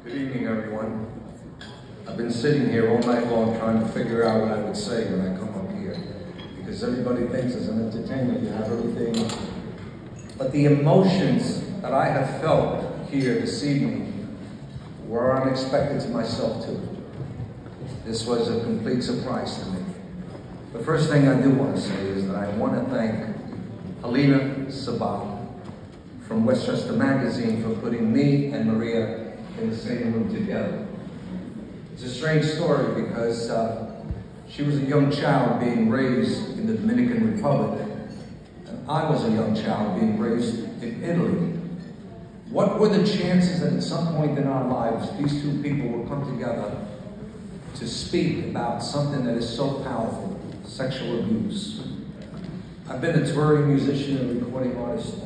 Good evening, everyone. I've been sitting here all night long trying to figure out what I would say when I come up here, because everybody thinks as an entertainer you have everything. But the emotions that I have felt here this evening were unexpected to myself too. This was a complete surprise to me. The first thing I do want to say is that I want to thank Alina Sabat from Westchester Magazine for putting me and Maria in the same room together. It's a strange story because she was a young child being raised in the Dominican Republic, and I was a young child being raised in Italy. What were the chances that at some point in our lives these two people would come together to speak about something that is so powerful, sexual abuse? I've been a touring musician and recording artist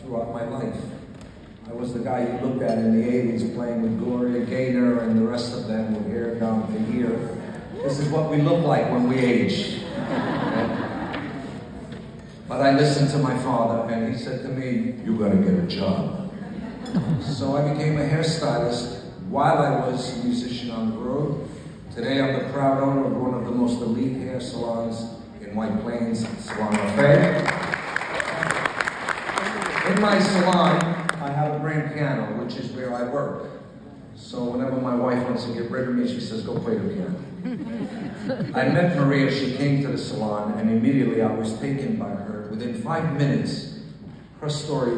throughout my life. I was the guy you looked at in the 80s playing with Gloria Gaynor and the rest of them with hair down to here. This is what we look like when we age. But I listened to my father and he said to me, "You gotta get a job." So I became a hairstylist while I was a musician on the road. Today I'm the proud owner of one of the most elite hair salons in White Plains, Salon Buffet. In my salon, I have a grand piano, which is where I work. So whenever my wife wants to get rid of me, she says, "Go play the piano." I met Maria, she came to the salon, and immediately I was taken by her. Within 5 minutes, her story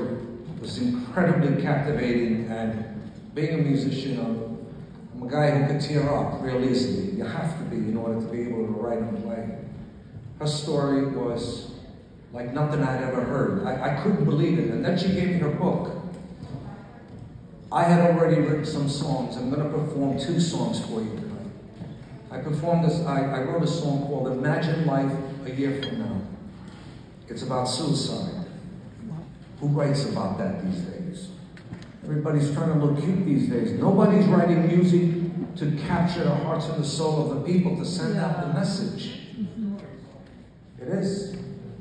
was incredibly captivating, and being a musician, I'm a guy who could tear up real easily. You have to be in order to be able to write and play. Her story was like nothing I'd ever heard. I couldn't believe it, and then she gave me her book. I had already written some songs. I'm going to perform 2 songs for you tonight. I wrote a song called Imagine Life a Year From Now. It's about suicide. Who writes about that these days? Everybody's trying to look cute these days. Nobody's writing music to capture the hearts and the soul of the people, to send out the message. It is.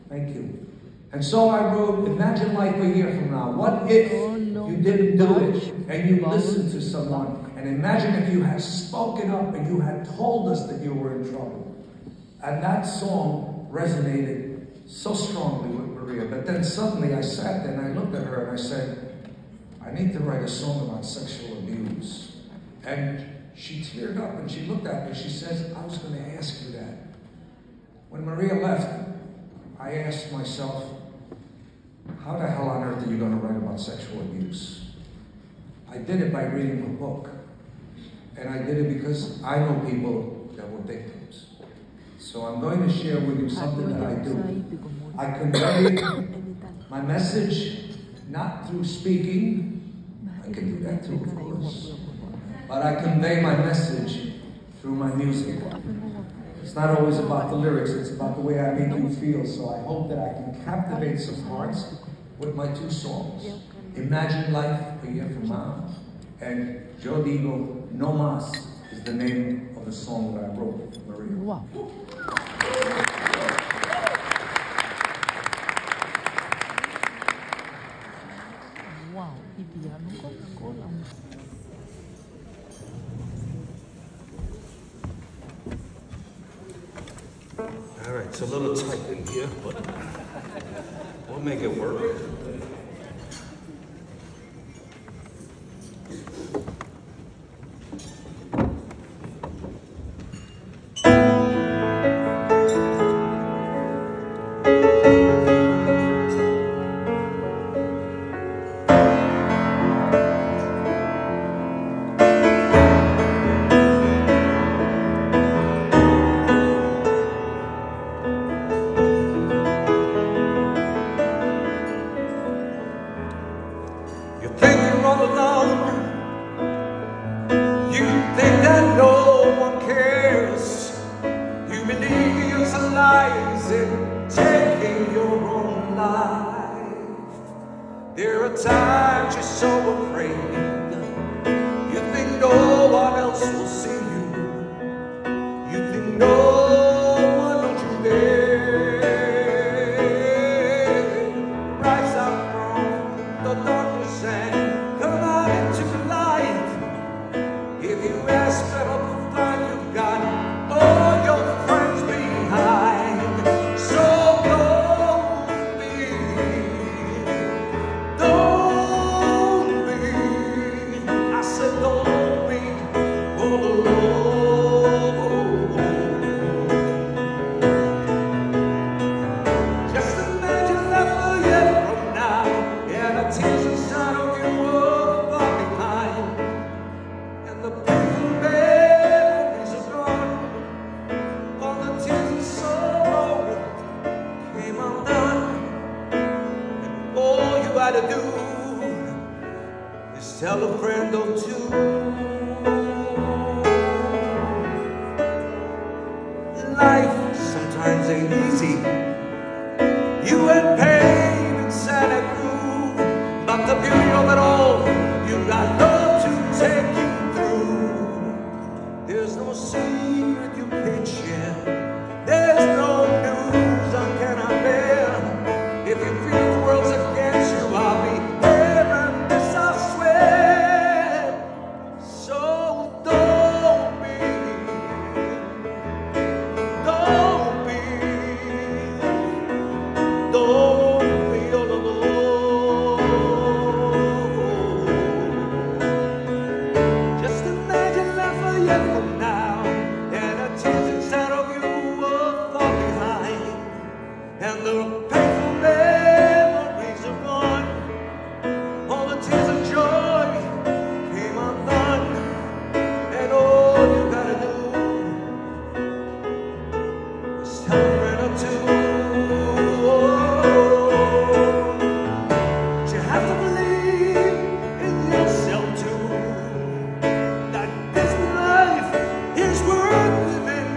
Thank you. And so I wrote, imagine life a year from now. What if you didn't do it and you listened to someone? And imagine if you had spoken up and you had told us that you were in trouble. And that song resonated so strongly with Maria. But then suddenly I sat there and I looked at her and I said, I need to write a song about sexual abuse. And she teared up and she looked at me and she says, I was going to ask you that. When Maria left, I asked myself, how the hell on earth are you going to write about sexual abuse? I did it by reading her book. And I did it because I know people that were victims. So I'm going to share with you something that I do. I convey my message not through speaking. I can do that too, of course. But I convey my message through my music. It's not always about the lyrics, it's about the way I make you feel. So I hope that I can captivate some hearts with my 2 songs. Imagine Life a Year From Now, and Yo Digo No Mas is the name of the song that I wrote for Maria. Wow. Wow, y piano con cola. All right, it's a little tight in here, but we'll make it work. Taking your own life. There are times you're so afraid, you think no one else will see you. You think no one knows you there. Rise up from the darkness and come out into the light. is tell a friend or two. Life sometimes ain't easy. You had pain and sad grew, but the beauty of it all, you got love to take you through. There's no secret you can't share. There's no news I cannot bear. If you feel the world's against you, I'll be there, and this I swear. So don't be all alone. Just imagine life a year from now, and the tears inside of you are far behind, and the painful memories are gone. All the tears of joy came undone, and all you gotta do is tell a friend or two. But you have to believe in yourself too, that this life is worth living.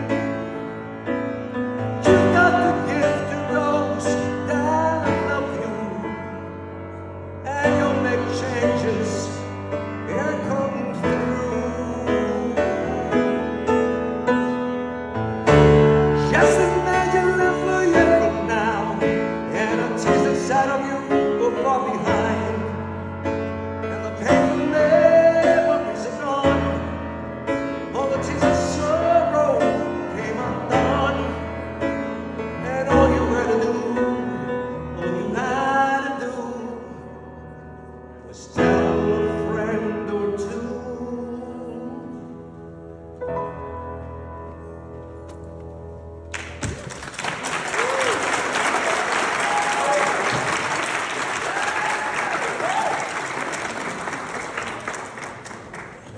You got to give to those that love you, and you'll make changes and come through. Just imagine life a year from now, and the tears inside of you will fall behind, and the painful memories are gone. All the tears of sorrow came undone, and all you had to do was tell a friend or two.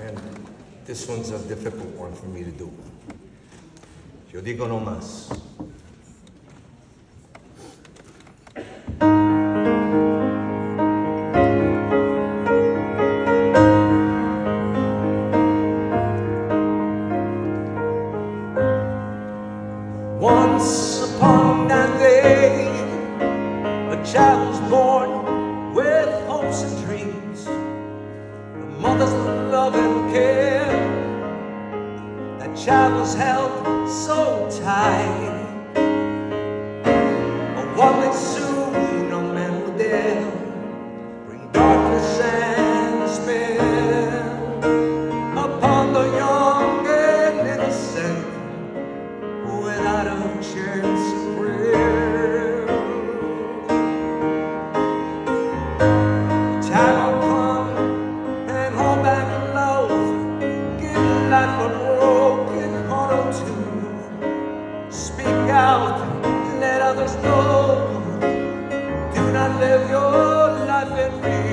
And this one's a difficult one for me to do. Yo digo no más. Once upon that day, a child was born with hopes and dreams, a mother's love and care. That child was held so tight, but one day soon a man would dare bring darkness and despair upon the young and innocent, without a chance of prayer. The time will come and hold back love, give life a broken heart or two. Speak out, let others know. Do not live your life in fear.